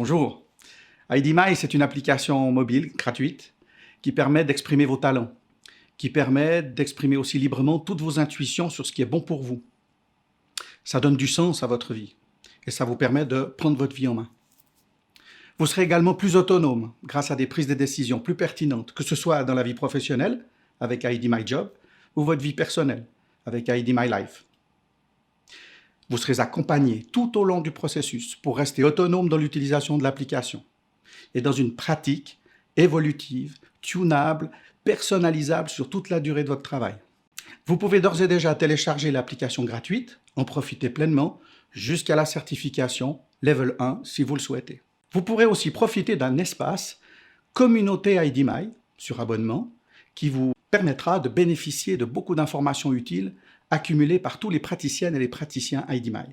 Bonjour. IDMy, c'est une application mobile gratuite qui permet d'exprimer vos talents, qui permet d'exprimer aussi librement toutes vos intuitions sur ce qui est bon pour vous. Ça donne du sens à votre vie et ça vous permet de prendre votre vie en main. Vous serez également plus autonome grâce à des prises de décision plus pertinentes, que ce soit dans la vie professionnelle avec IDMy Job ou votre vie personnelle avec IDMy Life. Vous serez accompagné tout au long du processus pour rester autonome dans l'utilisation de l'application et dans une pratique évolutive, tunable, personnalisable sur toute la durée de votre travail. Vous pouvez d'ores et déjà télécharger l'application gratuite, en profiter pleinement jusqu'à la certification Level 1 si vous le souhaitez. Vous pourrez aussi profiter d'un espace Communauté IDMy sur abonnement qui vous permettra de bénéficier de beaucoup d'informations utiles accumulées par tous les praticiennes et les praticiens IDMy.